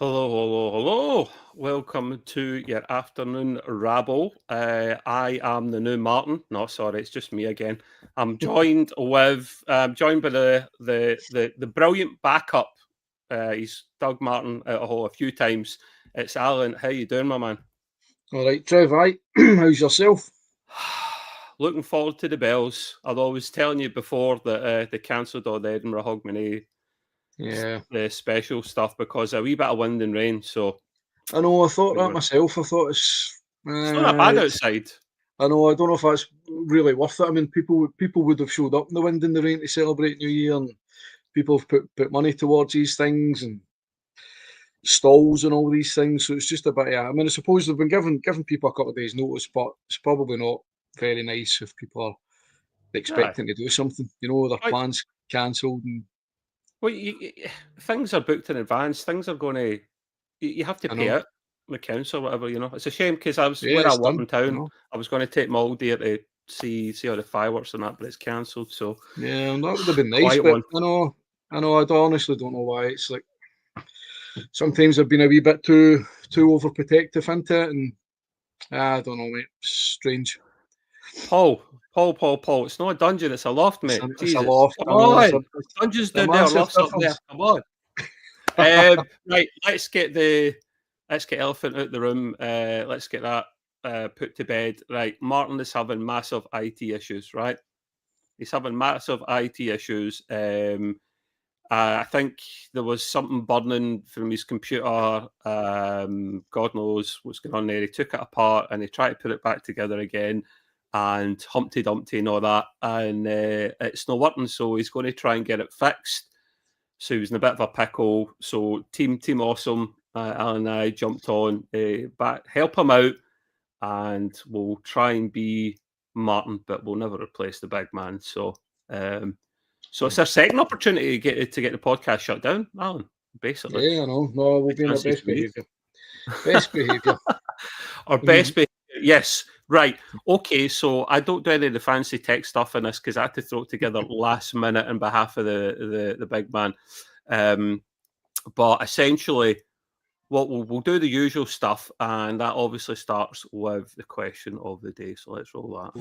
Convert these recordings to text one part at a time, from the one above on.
Hello, hello, hello. Welcome to your afternoon rabble. I am the new Martin. No, sorry, it's just me again. I'm joined by the brilliant backup. He's Doug Martin out of hole a few times. It's Alan. How you doing, my man? All right, Trev, aye. How's yourself? Looking forward to the bells. Although I was telling you before that they cancelled all the Edinburgh Hogmanay Yeah. the special stuff because a wee bit of wind and rain. So I know, I thought we that were, myself. I thought it's not that bad it's outside. I know, I don't know if that's really worth it. I mean, people would have showed up in the wind and the rain to celebrate New Year, and people have put money towards these things and stalls and all these things. So it's just a bit, yeah. I mean, I suppose they've been giving people a couple of days' notice, but it's probably not very nice if people are Aye. expecting to do something. Their Like, plans cancelled and well, things are booked in advance. Things are going to. You have to I pay know. it. The council, or whatever. It's a shame because I was Yeah, where I it's live done, in town. I was going to take my old dear to see all the fireworks and that, but it's cancelled. So Yeah, that would have been nice, quiet but one. I know, I honestly don't know why. It's like sometimes I've been a wee bit too overprotective into it, and I don't know, mate. It's strange. Paul. It's not a dungeon. It's a loft, mate. It's a Jesus, loft. come I know on. Dungeons a down there, massive lofts up there. difference. Come on. Right, let's get elephant out the room. Let's get that put to bed. Right, Martin is having massive IT issues. Right, he's having massive IT issues. I think there was something burning from his computer. God knows what's going on there. He took it apart and he tried to put it back together again, and Humpty Dumpty and all that, and it's not working. So he's going to try and get it fixed. So he was in a bit of a pickle. So Team Awesome, Alan and I jumped on back, help him out, and we'll try and be Martin, but we'll never replace the big man. So it's our second opportunity to get the podcast shut down, Alan. Basically, Yeah, I know. No, we'll be in our chances best for me. behaviour. Best behaviour. Our best behaviour. Yes, right. Okay, so I don't do any of the fancy tech stuff in this because I had to throw it together last minute on behalf of the big man. But essentially, what we'll do the usual stuff, and that obviously starts with the question of the day. So let's roll that.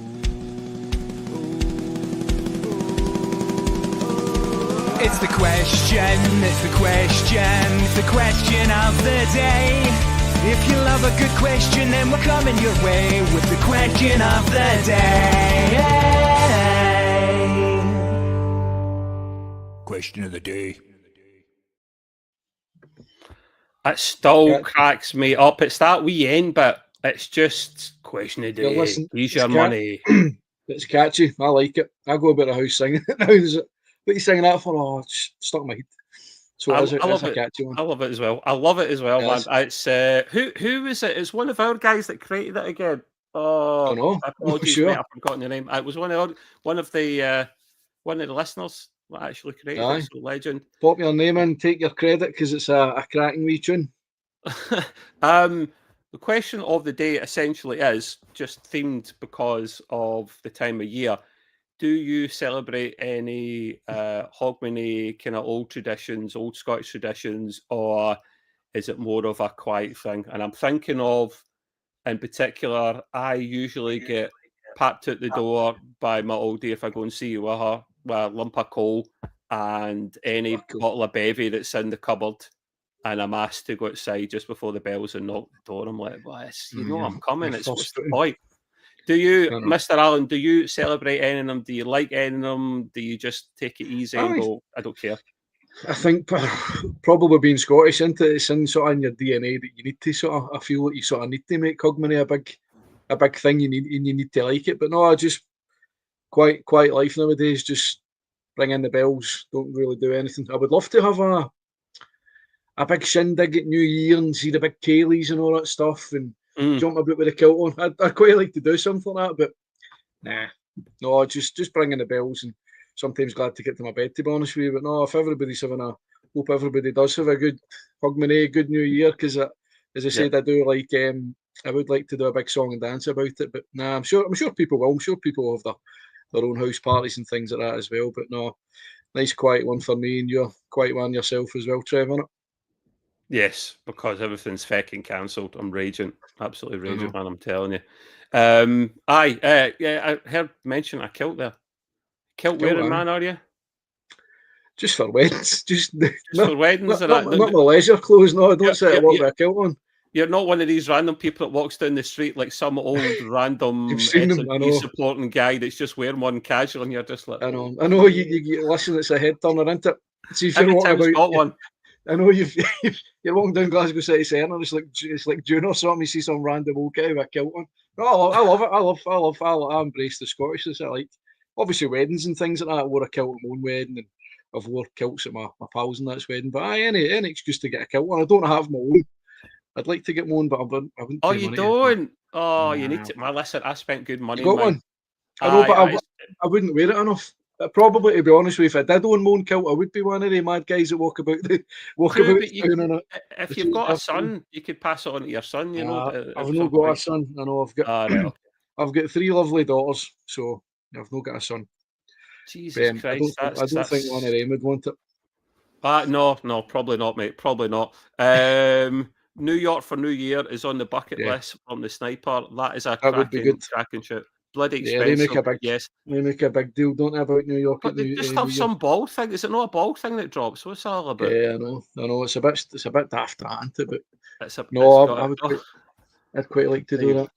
It's the question of the day. If you love a good question, then we're coming your way with the question of the day. Question of the day. It still cracks me up. It's that wee end bit. It's just question of the day. Listen, Use your money. It's catchy. I like it. I go about the house singing it now. What are you singing that for? Oh, it's stuck in my head. So I it's love a it. catchy one. I love it as well. I love it as well, man. Yes. It's who is it? It's one of our guys that created it again. I Oh, know. I'm apologies, mate. sure. I've forgotten your name. It was one of the listeners that actually created it. Aye. So legend. Pop your name in, take your credit because it's a cracking wee tune. The question of the day essentially is just themed because of the time of year. Do you celebrate any Hogmanay kind of old traditions, old Scottish traditions, or is it more of a quiet thing? And I'm thinking of, in particular, I usually get papped out the door by my oldie if I go and see you with her, with a lump of coal and any Cool. bottle of bevy that's in the cupboard. And I'm asked to go outside just before the bells and knock the door. I'm like, well, I'm coming. It's what's the point? Do you, Mr. Allen, do you celebrate any of them? Do you like any of them? Do you just take it easy and go, I don't care? I think probably being Scottish into it's in sort of in your DNA that you need to sort of. I feel like you sort of need to make Hogmanay a big thing. You need to like it. But no, I just quite life nowadays. Just ring in the bells. Don't really do anything. I would love to have a big shindig at New Year and see the big Kayleys and all that stuff and jump about with a kilt on. I'd quite like to do something like that, but nah, no, just ringing the bells and sometimes glad to get to my bed, to be honest with you. But no, if everybody's having hope everybody does have a good Hogmanay, good New Year, because as I said, I do like, I would like to do a big song and dance about it, but nah, I'm sure people will. I'm sure people will have their own house parties and things like that as well. But no, nice quiet one for me, and you're quiet one yourself as well, Trevor. Yes, because everything's fucking cancelled. I'm raging, absolutely I raging, know. man. I'm telling you. Yeah, I heard mention a kilt there. Kilt Kilt, wearing aye. man, are you? Just for weddings. Just For weddings and that. not my leisure clothes. No, I don't sit at work You're, with a kilt on. you're not one of these random people that walks down the street like some old You've random seen them, I SNP know. supporting guy that's just wearing one casual, and you're just like, I know. You listen. It's a head turner, isn't it? See if you're every walking time's about. got one. I know you're walking down Glasgow City Centre. It's like June or something. You see some random old guy with a kilt on. No, I love it. I embrace the Scottishness. I like. Obviously weddings and things like that. I wore a kilt at my own wedding, and I've wore kilts at my pals and that's wedding. But any excuse to get a kilt on. I don't have my own. I'd like to get my own, but I wouldn't Oh, pay you money. don't? Oh, you need Nah. to. Man, listen, I spent good money You in got mine. one? I know, but Aye, I wouldn't wear it enough. Probably, to be honest with you, if I did own my own kilt, I would be one of the mad guys that walk about true, the but town in it. if As you've soon as got a I've done. son, you could pass it on to your son. You know, I've at not some got a point. son. I know I've got. Right, okay. I've got 3 lovely daughters, so I've not got a son. Jesus Christ, I don't think one of them would want it. No, probably not, mate. Probably not. New York for New Year is on the bucket Yeah, list from the Sniper. That is a that would be good. cracking shit. Bloody Yeah, expensive, but yes. they make a big deal, don't they, about New York But at they just have New Year? some ball thing. Is it not a ball thing that drops? What's that all about? Yeah, I know. It's a bit daft, that, isn't it? But It's no, got I'd quite like to do that.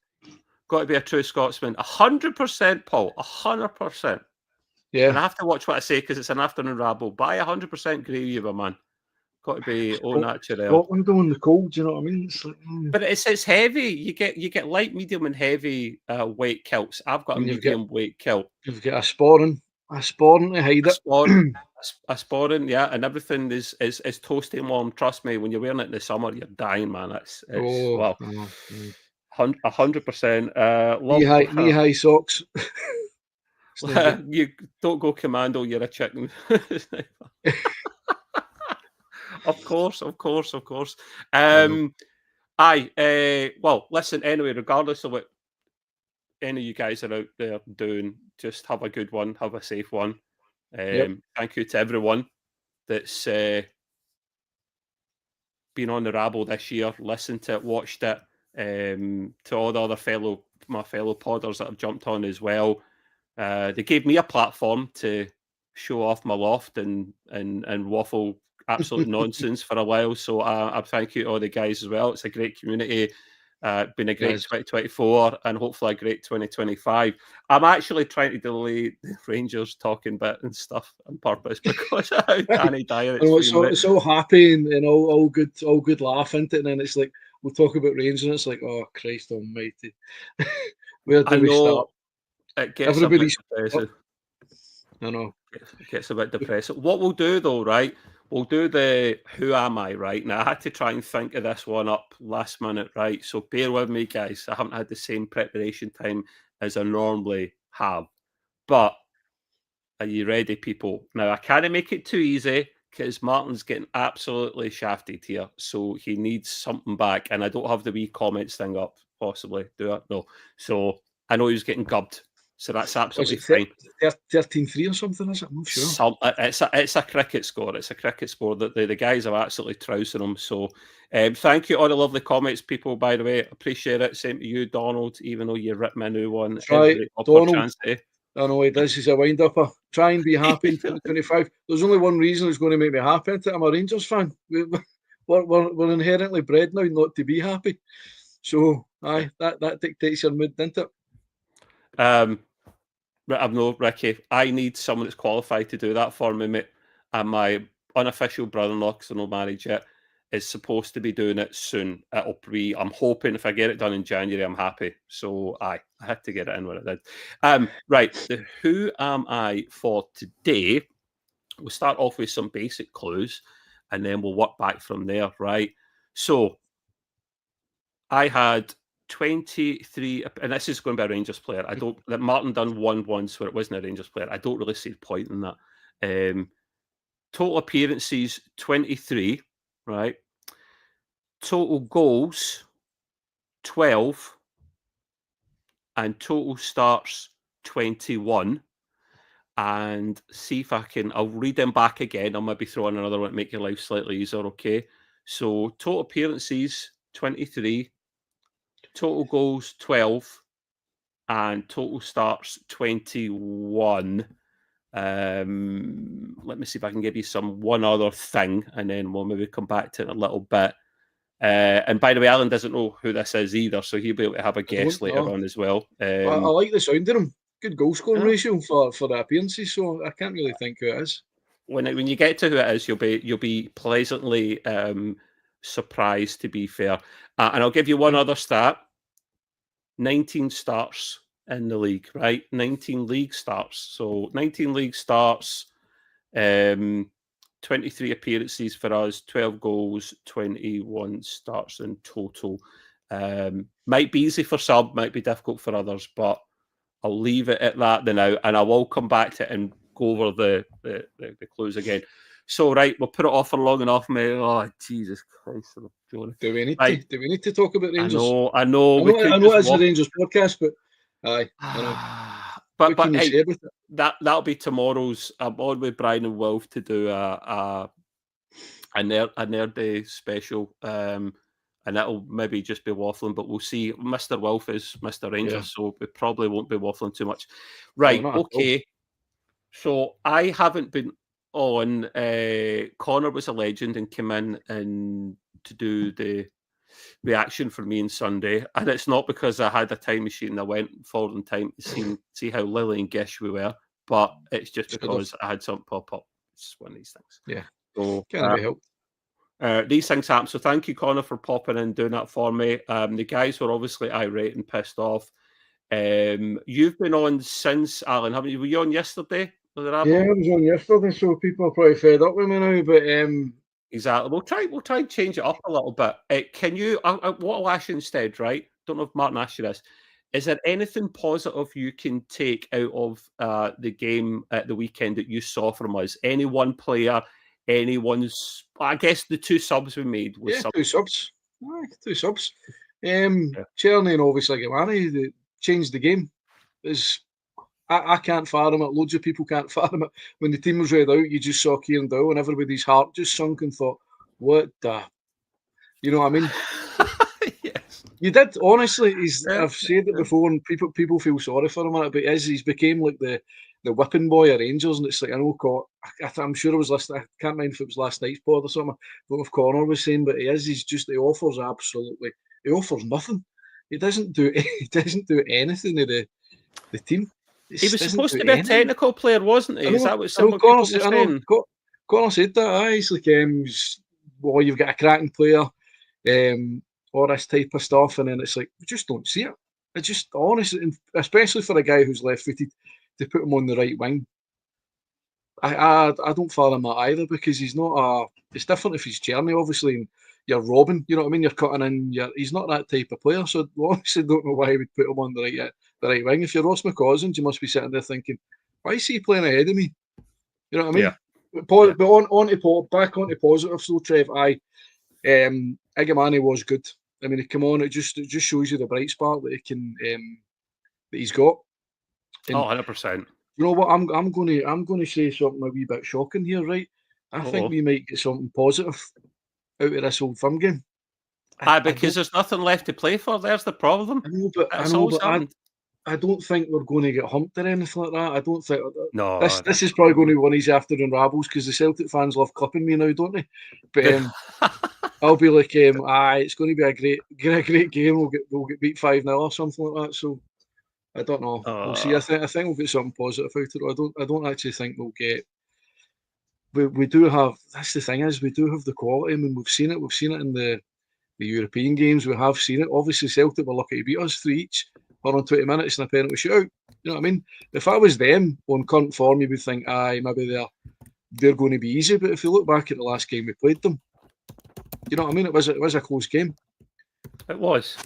got to be a true Scotsman. 100%, Paul. 100%. Yeah. And I have to watch what I say because it's an afternoon rabble. But I 100% agree with you, my man. Got to be au naturel. Scotland on the cold, do you know what I mean? It's like, But it's heavy. You get light, medium, and heavy weight kilts. I've got a medium weight kilt. You've got a sporran to hide it. A sporran, yeah, and everything is toasty warm. Trust me, when you're wearing it in the summer, you're dying, man. It's 100%. Knee high socks. You don't go commando. You're a chicken. Of course. Well, listen. Anyway, regardless of what any of you guys are out there doing, just have a good one. Have a safe one. Thank you to everyone that's been on the Rabble this year, listened to it, watched it. To all the other my fellow podders that have jumped on as well. They gave me a platform to show off my loft and waffle absolute nonsense for a while. So I thank you to all the guys as well. It's a great community. Been a great 2024 and hopefully a great 2025. I'm actually trying to delay the Rangers talking bit and stuff on purpose because of how canny dire it's all happy and all good laugh, isn't it? And then it's like we'll talk about Rangers and it's like, oh Christ Almighty, where do we start? It gets a bit depressing. I know. It gets a bit depressing. What we'll do though, right? We'll do the who am I, right? Now I had to try and think of this one up last minute, right? So bear with me, guys. I haven't had the same preparation time as I normally have. But are you ready, people? Now I can't make it too easy because Martin's getting absolutely shafted here. So he needs something back. And I don't have the wee comments thing up, possibly. Do I? No. So I know he was getting gubbed. So that's absolutely fine. 13-3 or something, is it? I'm not sure. It's a cricket score. It's a cricket score that the guys are absolutely trousing them. So thank you all the lovely comments, people, by the way. Appreciate it. Same to you, Donald, even though you ripped me a new one. Right, Donald. I know he does. He's a wind-upper. Try and be happy in 2025. There's only one reason it's going to make me happy. I'm a Rangers fan. We're inherently bred now not to be happy. So, aye, that dictates your mood, doesn't it? I've no, Ricky. I need someone that's qualified to do that for me, mate. And my unofficial brother-in-law, because I'm not married yet, is supposed to be doing it soon. It'll be. I'm hoping if I get it done in January, I'm happy. So I had to get it in when it did. Right. The who am I for today? We'll start off with some basic clues, and then we'll work back from there. Right. So I had 23, and this is going to be a Rangers player. I don't. That Martin done one once where it wasn't a Rangers player. I don't really see the point in that. Total appearances 23, right? Total goals 12, and total starts 21. And see if I can. I'll read them back again. I'll maybe throw in another one to make your life slightly easier. Okay. So total appearances 23, total goals 12, and total starts 21. Let me see if I can give you one other thing, and then we'll maybe come back to it in a little bit. And by the way, Alan doesn't know who this is either, so he'll be able to have a guess later on as well. I like the sound of him. Good goal scoring ratio for the appearances, so I can't really think who it is. When you get to who it is, you'll be pleasantly surprised, to be fair. And I'll give you one other stat. 19 starts in the league, right? 19 league starts. So 19 league starts, 23 appearances for us, 12 goals, 21 starts in total. Might be easy for some, might be difficult for others, but I'll leave it at that now, and I will come back to it and go over the clues again. So, right, we'll put it off for long enough, mate. Oh, Jesus Christ. Do we need to talk about Rangers? I know. I know it's a Rangers podcast, but aye, I know. But hey, that'll be tomorrow's. I'm on with Brian and Wolf to do a Nerd Day special. And that'll maybe just be waffling, but we'll see. Mr. Wolf is Mr. Rangers, so we probably won't be waffling too much. Right, okay. So I haven't been on. Connor was a legend and came in and to do the reaction for me on Sunday. And it's not because I had a time machine and I went forward in time to see how lily and gish we were, but it's just because I had something pop up. It's one of these things. Yeah. So can't be helped. These things happen. So thank you, Connor, for popping in and doing that for me. The guys were obviously irate and pissed off. You've been on since, Alan, haven't you? Were you on yesterday? Yeah, I was on yesterday, so people are probably fed up with me now. But exactly, we'll try and change it up a little bit. Can you? What I'll ask you instead, right? Don't know if Martin asked you this. Is there anything positive you can take out of the game at the weekend that you saw from us? Any one player? Anyone's, I guess the two subs we made was two subs. Two subs. Cherny and obviously Hogmanay changed the game. I can't fire him it. Loads of people can't fire him it. When the team was read out, you just saw Kieran Dow and everybody's heart just sunk and thought, what the? You know what I mean? Yes. You did, honestly. I've said it before and people feel sorry for him, but he's became like the whipping boy of Rangers, and it's like, I know, I'm sure it was listening, I can't mind if it was last night's pod or something, but if Connor was saying, but he offers nothing. He doesn't do anything to the team. He was supposed to be a technical player, wasn't he? Is that what some people were saying? Connor said that. He's like, you've got a cracking player, all this type of stuff, and then it's like, we just don't see it. It's just, honestly, especially for a guy who's left-footed, to put him on the right wing. I don't follow him either, because he's not it's different if he's Cherny, obviously, and you're Robin, you know what I mean? You're cutting in, he's not that type of player, so I honestly don't know why he would put him on the right wing. If you're Ross McCausland, you must be sitting there thinking, why is he playing ahead of me? You know what I mean? Yeah. But back onto positives though, Trev, Hogmanay was good. I mean, come on, it just shows you the bright spark that he can that he's got. And 100%. You know what? I'm going to say something a wee bit shocking here, right? I think we might get something positive out of this Old Firm game. Because there's nothing left to play for. There's the problem. I don't think we're going to get humped or anything like that. I don't think. No. This is probably going to be one of these afternoon rabbles, because the Celtic fans love clipping me now, don't they? But I'll be like, it's going to be a great game. We'll get beat 5-0 or something like that. So I don't know. We'll see. I think we'll get something positive out of it. I don't actually think we'll get. We do have. That's the thing is, we do have the quality. I mean, we've seen it. We've seen it in the European games. We have seen it. Obviously, Celtic were lucky to beat us 3 each, or on 20 minutes in a penalty shootout. You know what I mean? If I was them on current form, you would think, maybe they're going to be easy. But if you look back at the last game we played them, you know what I mean? It was a close game. It was.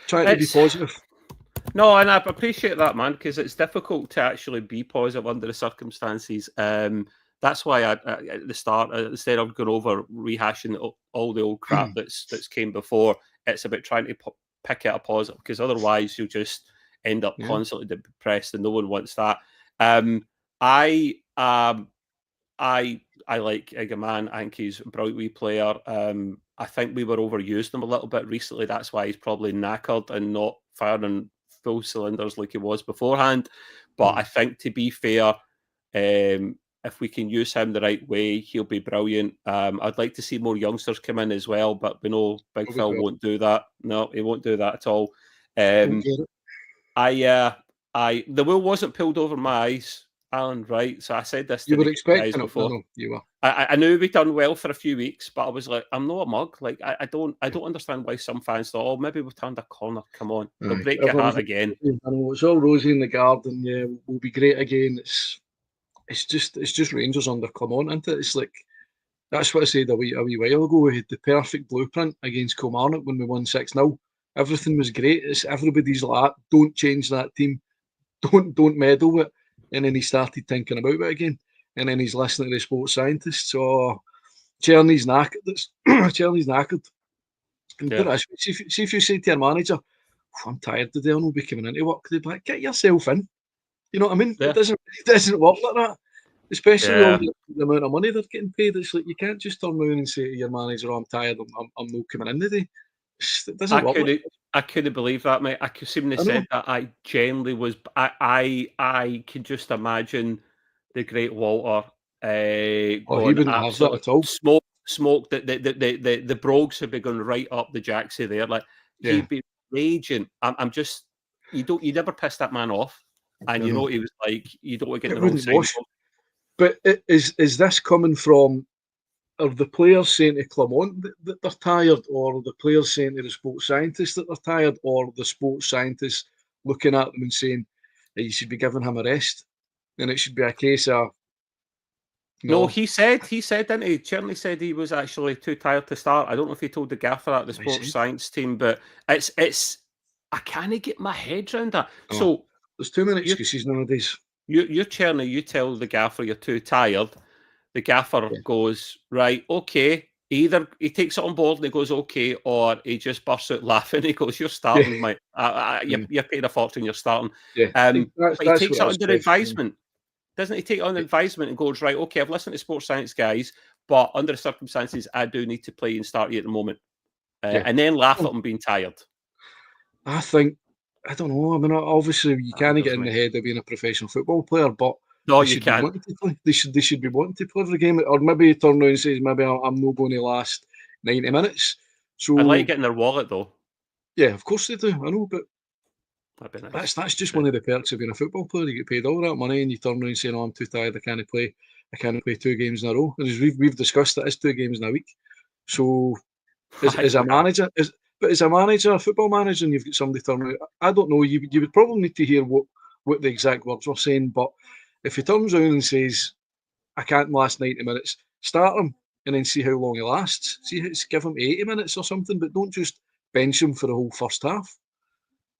Trying to be positive. No, and I appreciate that, man, because it's difficult to actually be positive under the circumstances. That's why at the start, instead of going over rehashing all the old crap that's came before, it's about trying to pick out a positive, because otherwise you'll just end up constantly depressed, and no one wants that. I I like Igaman. I think he's a brilliant wee player. I think we were overusing him a little bit recently. That's why he's probably knackered and not firing full cylinders like he was beforehand. But I think, to be fair, if we can use him the right way, he'll be brilliant. I'd like to see more youngsters come in as well, but we know Big Phil won't do that. No, he won't do that at all. The wool wasn't pulled over my eyes, Alan, right? So I said this to You were the guys expecting it, before. no, you were. I knew we'd done well for a few weeks, but I was like, I'm not a mug. Like, I don't understand why some fans thought, oh, maybe we've turned a corner. Come on, they'll break your heart again. I know, it's all rosy in the garden. Yeah, we'll be great again. It's just Rangers under Clement, isn't it? It's like, that's what I said a wee while ago. We had the perfect blueprint against Kilmarnock when we won 6-0. Everything was great. It's everybody's like, don't change that team. Don't meddle with it. And then he started thinking about it again. And then he's listening to the sports scientists. So Cherny's knackered. Cherny's knackered. And put it this way, see if you say to your manager, I'm tired today, I'll not be coming into work. They'd be like, get yourself in. You know what I mean? Yeah. It doesn't work like that. Especially all the amount of money they're getting paid. It's like, you can't just turn around and say to your manager, I'm tired, I'm not coming in today. It doesn't work. I couldn't believe that, mate. I could seem to said that. I genuinely was. I can just imagine the great Walter. He wouldn't have that at all. Smoke. The brogues would be going right up the jacksy there. Like, he'd be raging. I'm just. You never piss that man off, and you know what he was like. You don't want to get the wrong side. But is this coming from? Are the players saying to Clement that they're tired, or are the players saying to the sports scientists that they're tired, or the sports scientists looking at them and saying that you should be giving him a rest, and it should be a case of no, he said, didn't he? Cherney said he was actually too tired to start. I don't know if he told the gaffer at the sports science team, but it's I can't get my head around that. Oh, so there's too many excuses nowadays. You're Cherney, you tell the gaffer you're too tired. The gaffer goes, right, okay. Either he takes it on board and he goes, okay, or he just bursts out laughing. He goes, you're starting, mate. You're paying a fortune, you're starting. But he takes it under advisement. Doesn't he take it under advisement and goes, right, okay, I've listened to sports science guys, but under the circumstances, I do need to play and start you at the moment. And then laugh at him being tired. I think, I don't know. I mean, obviously, you can't get in the head of being a professional football player, but no, you can't. They should be wanting to play every game, or maybe he turn around and says, maybe I'm not going to last 90 minutes. So I like getting their wallet though. Yeah, of course they do. I know, but that's just one of the perks of being a football player. You get paid all that money, and you turn around and say, "No, I'm too tired. I can't play 2 games in a row." And as we've discussed, it is 2 games in a week. So as a manager, a football manager, and you've got somebody turn around, I don't know. You would probably need to hear what the exact words were saying, but if he turns around and says, I can't last 90 minutes, start him and then see how long he lasts. Give him 80 minutes or something, but don't just bench him for the whole first half.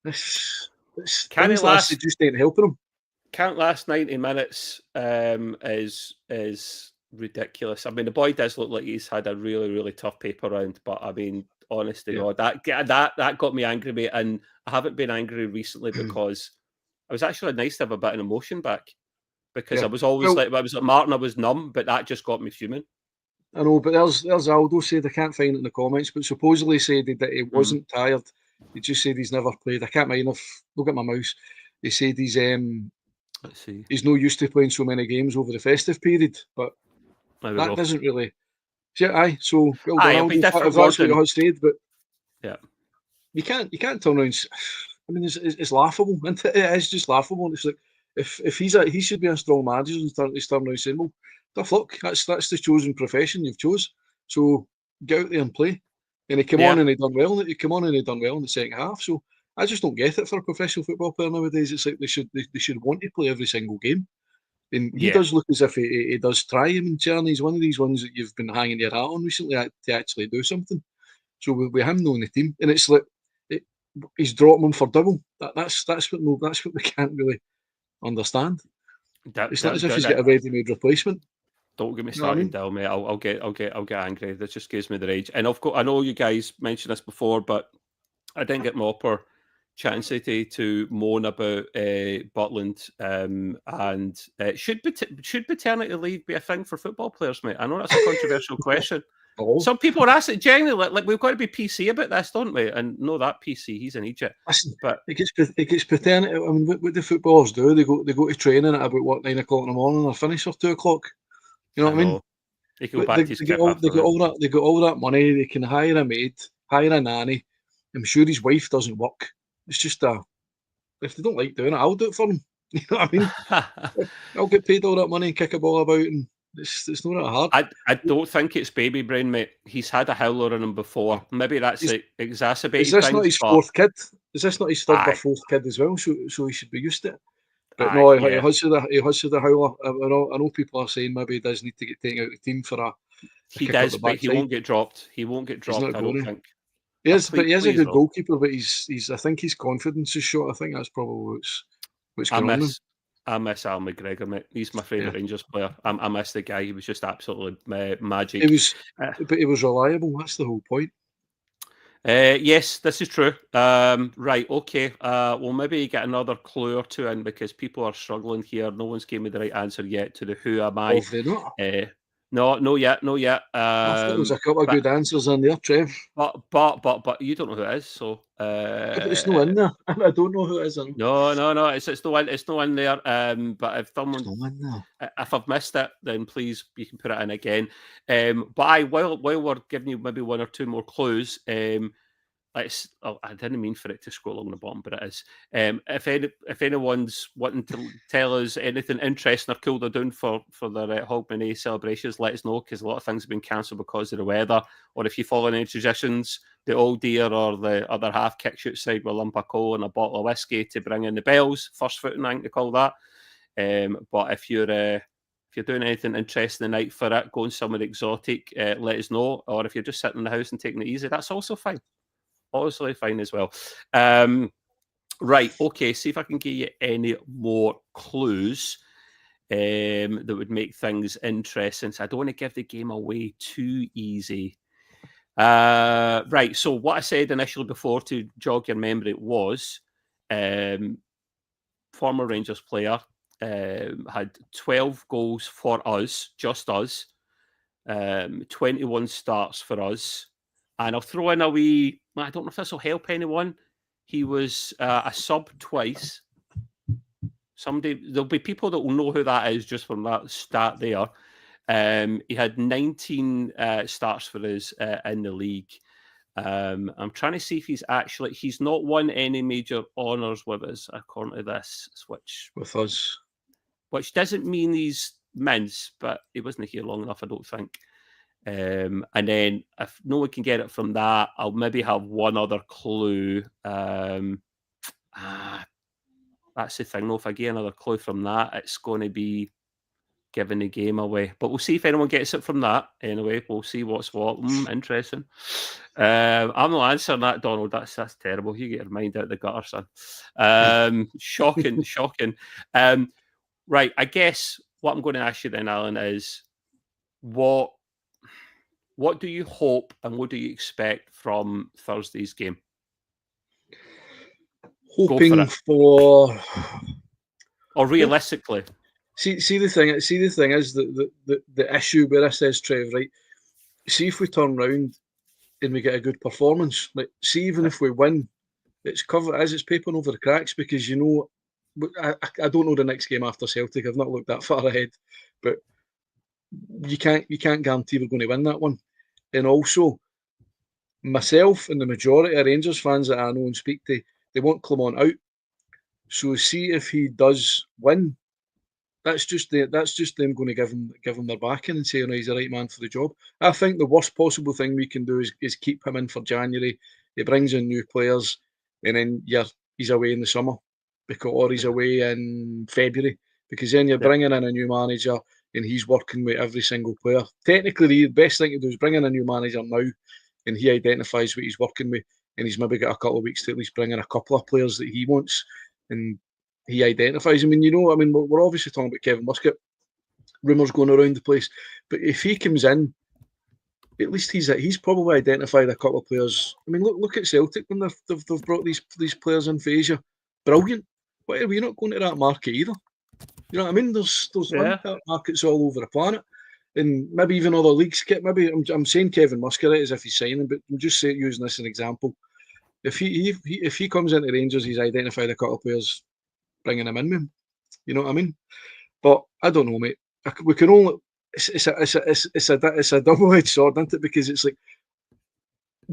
This just ain't helping him. Can't last 90 minutes is ridiculous. I mean, the boy does look like he's had a really, really tough paper round, but I mean, honest to God, that got me angry, mate, and I haven't been angry recently because it was actually nice to have a bit of emotion back. Because I was always I was like Martin, I was numb, but that just got me fuming. I know, but there's Aldo said, I can't find it in the comments, but supposedly said that he wasn't tired. He just said he's never played. I can't mind look at my mouse. He said he's he's no used to playing so many games over the festive period, but that doesn't really. So it'll be different. That's what you had said, but you can't turn around. I mean, it's laughable. It is just laughable. It's like, if he should be a strong manager and he's turning around saying, well, tough luck, that's the chosen profession you've chose. So get out there and play. And he came on and he done well. He came on and he done well in the second half. So I just don't get it for a professional football player nowadays. It's like they should want to play every single game. And he does look as if he does try him in Cherney. He's one of these ones that you've been hanging your hat on recently to actually do something. So with him knowing the team, and it's like he's dropping him for double. That's what we can't really understand. It's not as if he's got a ready-made replacement. Don't get me started, Dale, mate. I'll get angry. That just gives me the rage. And of course, I know you guys mentioned this before, but I didn't get Mopper Chatting City to moan about Butland, and should paternity leave be a thing for football players, mate? I know that's a controversial question. Oh. Some people are asking genuinely, like we've got to be PC about this, don't we? And no, that PC, he's in Egypt. Listen, but it gets paternity. I mean, what do footballers do? They go to training at about 9 o'clock in the morning, or finish at 2 o'clock. You know what I mean? He can go back to his kip they got all that money. They can hire a maid, hire a nanny. I'm sure his wife doesn't work. It's just if they don't like doing it, I'll do it for them. You know what I mean? I'll get paid all that money and kick a ball about, and it's not that hard. I don't think it's baby brain, mate. He's had a howler in him before. Maybe that's exacerbated. Is this things, not his fourth kid? Is this not his third or fourth kid as well? So he should be used to it. But no, he has to the howler. I know people are saying maybe he does need to get taken out of the team for a he does, but he won't get dropped. He won't get dropped. I don't think. He is a good goalkeeper, but he's. I think his confidence is short. I think that's probably what's going on. I miss Al McGregor, mate. He's my favourite Rangers player. I miss the guy. He was just absolutely magic. But he was reliable. That's the whole point. Yes, this is true. Right, okay. We'll maybe get another clue or two in because people are struggling here. No one's gave me the right answer yet to the who am I. Have they not? No yet. I thought there was a couple of good answers in there, Trev. But you don't know who it is, so but it's not in there. I don't know who it is. No. It's no in there. But if someone, if I've missed it, then please you can put it in again. But while we're giving you maybe one or two more clues, I didn't mean for it to scroll along the bottom, but it is. If anyone's wanting to tell us anything interesting or cool they're doing for their Hogmanay celebrations, let us know, because a lot of things have been cancelled because of the weather. Or if you follow any traditions, the old deer or the other half kicks you outside with a lump of coal and a bottle of whiskey to bring in the bells, first footing, I think they call that. But if you're doing anything interesting the night for it, going somewhere exotic, let us know. Or if you're just sitting in the house and taking it easy, that's also fine. Obviously fine as well. Right, okay, see if I can give you any more clues that would make things interesting. So I don't want to give the game away too easy. Right, so what I said initially before to jog your memory was former Rangers player, had 12 goals for us, just us, 21 starts for us. And I'll throw in a wee, I don't know if this will help anyone. He was a sub twice. There'll be people that will know who that is just from that stat there. He had 19 starts for us in the league. I'm trying to see if he's not won any major honours with us, according to this switch. With us. Which doesn't mean he's mince, but he wasn't here long enough, I don't think. And then if no one can get it from that, I'll maybe have one other clue. That's the thing, though. If I get another clue from that, it's going to be giving the game away. But we'll see if anyone gets it from that. Anyway, we'll see what's what. Interesting. I'm not answering that, Donald. That's terrible. You get your mind out of the gutter, son. Shocking. Right, I guess what I'm going to ask you then, Alan, is what do you hope and what do you expect from Thursday's game? Hoping for, or realistically. See the thing is the issue with this is, Trev, right? See if we turn round and we get a good performance. Like, see, even if we win, it's papering over the cracks, because I don't know the next game after Celtic. I've not looked that far ahead, but you can't guarantee we're going to win that one. And also, myself and the majority of Rangers fans that I know and speak to, they want Clement out. So see if he does win. That's just them going to give him their backing and saying, he's the right man for the job. I think the worst possible thing we can do is keep him in for January. He brings in new players, and then he's away in the summer, or he's away in February, because then you're bringing in a new manager and he's working with every single player. Technically, the best thing to do is bring in a new manager now, and he identifies what he's working with, and he's maybe got a couple of weeks to at least bring in a couple of players that he wants, and he identifies. We're obviously talking about Kevin Muscat. Rumours going around the place. But if he comes in at least he's probably identified a couple of players. I mean, look at Celtic when they've brought these players in for Asia. Brilliant. Why are we not going to that market either? You know what I mean? There's untapped markets all over the planet, and maybe even other leagues. Maybe I'm saying Kevin Muscat as if he's signing, but I'm just using this as an example. If he comes into Rangers, he's identified a couple of players, bringing him in with him. You know what I mean? But I don't know, mate. We can only. It's a double-edged sword, isn't it? Because it's like,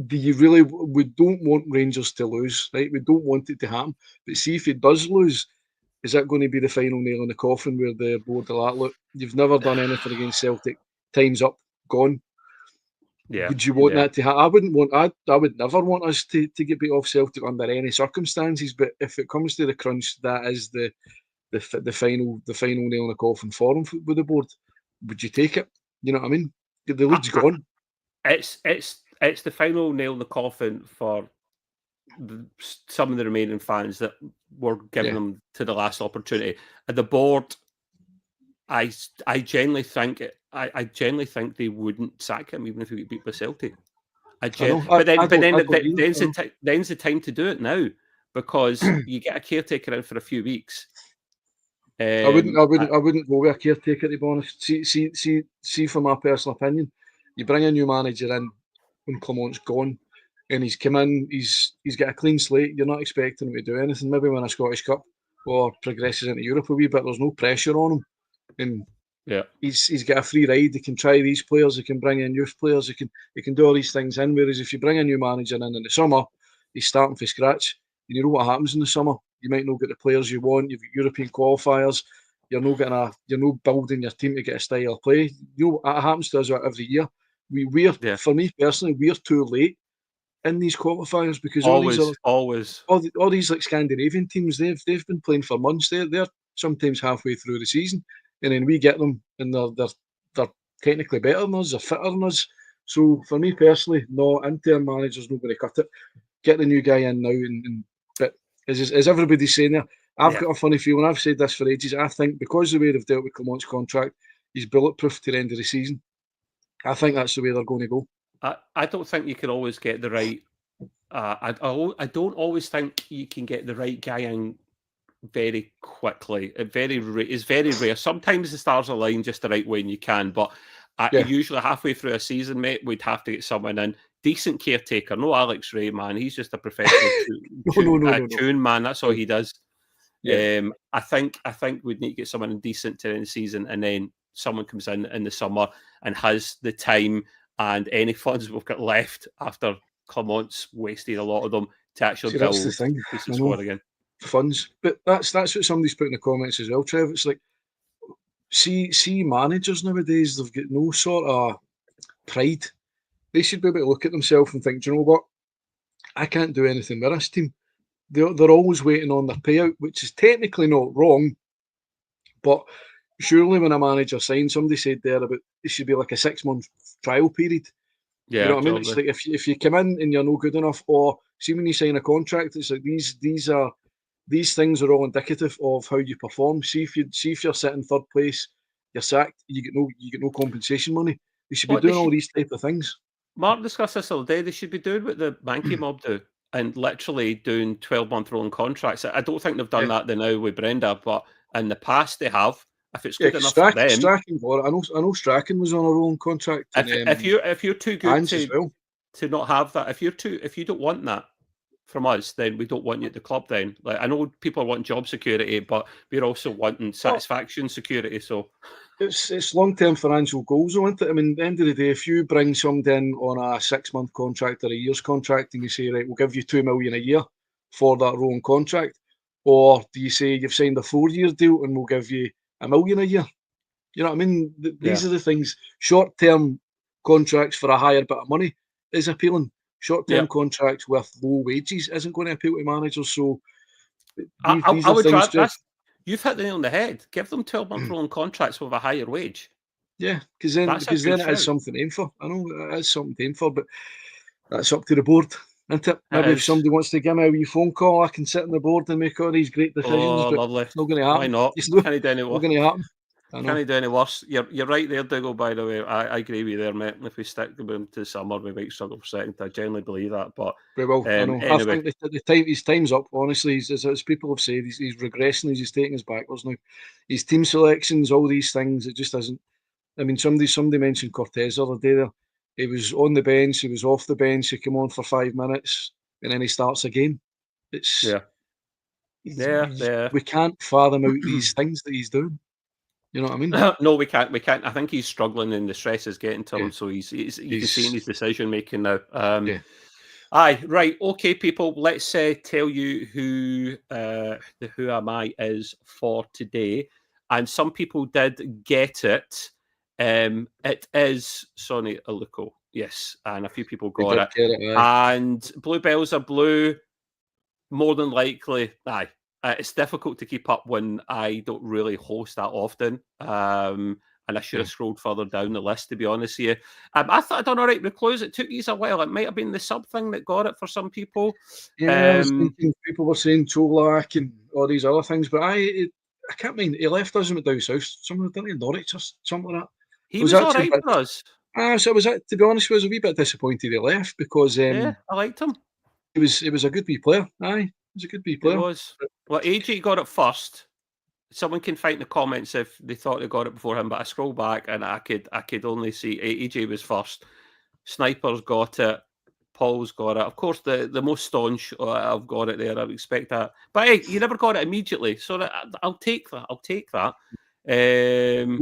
do you really? We don't want Rangers to lose, right? We don't want it to happen. But see, if he does lose, is that going to be the final nail in the coffin where the board will look? You've never done anything against Celtic. Time's up, gone. Yeah. Would you want that to happen? I would never want us to get beat off Celtic under any circumstances. But if it comes to the crunch, that is the final nail in the coffin for him with the board. Would you take it? You know what I mean? The league's gone. It's the final nail in the coffin for some of the remaining fans that were giving them to the last opportunity. And the board, I genuinely think they wouldn't sack him even if he get beat by Celtic. But then's the time to do it now, because you get a caretaker in for a few weeks. I wouldn't go with a caretaker, to be honest. See, from my personal opinion, you bring a new manager in when Clement's gone, and he's come in, he's got a clean slate. You're not expecting him to do anything. Maybe win a Scottish Cup or progresses into Europe a wee bit. There's no pressure on him, and he's got a free ride. He can try these players. He can bring in youth players. He can do all these things in. Whereas if you bring a new manager in the summer, he's starting from scratch. You know what happens in the summer. You might not get the players you want. You've got European qualifiers. You're not building your team to get a style of play. You know, it happens to us every year. For me personally, we're too late in these qualifiers, because all these like Scandinavian teams, they've been playing for months. They're sometimes halfway through the season, and then we get them, and they're technically better than us, they're fitter than us. So for me personally, no, interim manager's not going to cut it. Get the new guy in now, but as everybody's saying there, I've got a funny feeling. I've said this for ages. I think because the way they've dealt with Clement's contract, he's bulletproof to the end of the season. I think that's the way they're going to go. I don't think you can always get the right. I don't always think you can get the right guy in very quickly. It's very rare. Sometimes the stars align just the right way and you can, but usually halfway through a season, mate, we'd have to get someone in. Decent caretaker, no Alex Ray, man. He's just a professional tune man. That's all he does. Yeah. I think we'd need to get someone in decent to the end of the season, and then someone comes in the summer and has the time and any funds we've got left after Clement's wasted a lot of them to actually build the squad again. Funds, but that's what somebody's put in the comments as well, Trev. It's like, see managers nowadays, they've got no sort of pride. They should be able to look at themselves and think, do you know what? I can't do anything with this team. They're always waiting on their payout, which is technically not wrong, but surely when a manager signs, somebody said there about it should be like a 6-month trial period. Yeah, you know what I mean? It's like if you come in and you're no good enough, or see when you sign a contract, it's like these things are all indicative of how you perform. See if you're sitting third place, you're sacked, you get no compensation money. They should be doing all these type of things. Mark discussed this the other day. They should be doing what the Mankey mob do, and literally doing 12-month rolling contracts. I don't think they've done that now with Brenda, but in the past they have. If it's good enough for them, I know Strachan was on a rolling contract. If you're too good to not have that, if you don't want that from us, then we don't want you at the club. Then, like, I know people want job security, but we're also wanting satisfaction security. So it's long-term financial goals, isn't it? I mean, at the end of the day, if you bring somebody in on a 6-month contract or a year's contract, and you say, right, we'll give you $2 million a year for that rolling contract, or do you say you've signed a 4-year deal and we'll give you $1 million a year? You know what I mean? These are the things. Short-term contracts for a higher bit of money is appealing. Short-term contracts with low wages isn't going to appeal to managers. So I would rather. You've hit the nail on the head. Give them 12-month rolling contracts with a higher wage. Yeah, because then it is something to aim for. I know it is something to aim for, but that's up to the board, isn't it? Maybe if somebody wants to give me a wee phone call, I can sit on the board and make all these great decisions. Oh, but lovely. It's not going to happen. Why not? It's not going to happen. I know. Can't do any worse. You're right there, Dougal, by the way. I agree with you there, mate. If we stick with him to summer, we might struggle for second. I genuinely believe that. But Well, I know. anyway. I think his time's up. Honestly, as people have said, he's regressing. He's taking us backwards now. His team selections, all these things, it just isn't. I mean, somebody mentioned Cortez the other day. There, he was on the bench. He was off the bench. He came on for 5 minutes, and then he starts again. It's we can't fathom out these things that he's doing. You know what I mean? No, we can't. I think he's struggling, and the stress is getting to him. So you can see in his decision making now. Aye, right. Okay, people. Let's tell you who the Who Am I is for today. And some people did get it. It is Sonny Aluko. Yes, and a few people got it. And bluebells are blue. More than likely, aye. It's difficult to keep up when I don't really host that often. And I should have scrolled further down the list, to be honest with you. I thought I'd done all right with clues. It took you a while. It might have been the sub thing that got it for some people. Yeah, I was thinking people were saying Cholak and all these other things, but I can't mind. He left us and went down south. Somewhere, didn't he? Norwich or something like that. He was all right for us. So to be honest, I was a wee bit disappointed he left because I liked him. He was a good wee player. Aye, he was a good wee player. He was. Well, AJ got it first. Someone can find in the comments if they thought they got it before him, but I scroll back and I could only see AJ was first. Sniper's got it. Paul's got it. Of course, the most staunch I've got it there. I would expect that. But hey, you never got it immediately, so I'll take that. We'll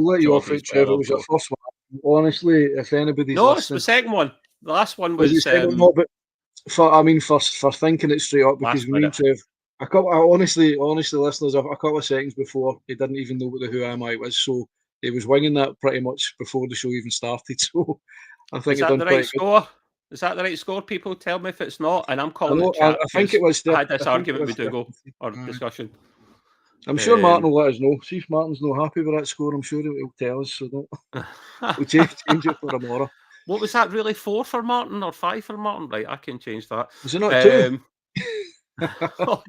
let you off it, Trevor. It was your first one. Honestly, if anybody's listening, it's the second one. The last one was. For thinking it straight up, because me and Trev, honestly, listeners, a couple of seconds before, he didn't even know what the Who Am I was, so he was winging that pretty much before the show even started. So I think is that the right score? Is that the right score? People tell me if it's not, and I'm calling the chat. I think it was. I had this argument with Dougal or discussion. I'm sure Martin will let us know. See if Martin's not happy with that score. I'm sure he'll tell us. So we'll change it for tomorrow. What was that really? 4 for Martin or 5 for Martin? Right, I can change that. Was it not 2?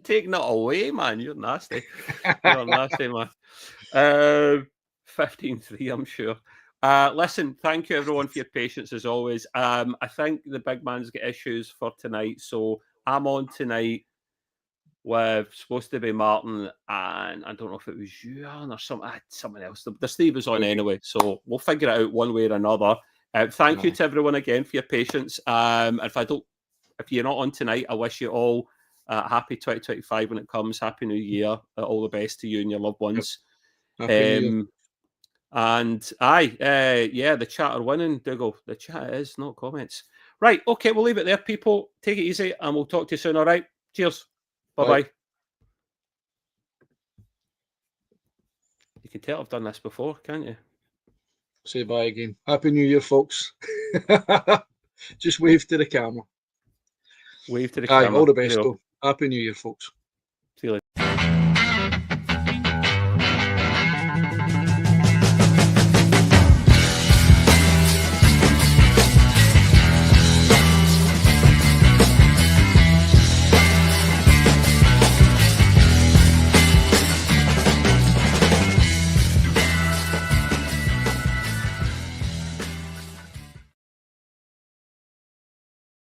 Taking it away, man. You're nasty. You're nasty, man. 15-3, I'm sure. Listen, thank you everyone for your patience as always. I think the big man's got issues for tonight, so I'm on tonight with supposed to be Martin, and I don't know if it was you, Alan, or someone else. The Steve was on anyway, so we'll figure it out one way or another. Thank you to everyone again for your patience. If you're not on tonight, I wish you all happy 2025 when it comes. Happy New Year. All the best to you and your loved ones. Yep. And the chat are winning, Dougal. The chat is, not comments. Right, okay, we'll leave it there, people. Take it easy, and we'll talk to you soon, all right? Cheers. Bye-bye. You can tell I've done this before, can't you? Say bye again. Happy New Year, folks. Just wave to the camera. Wave to the camera. All the best, though. Happy New Year, folks. See you later.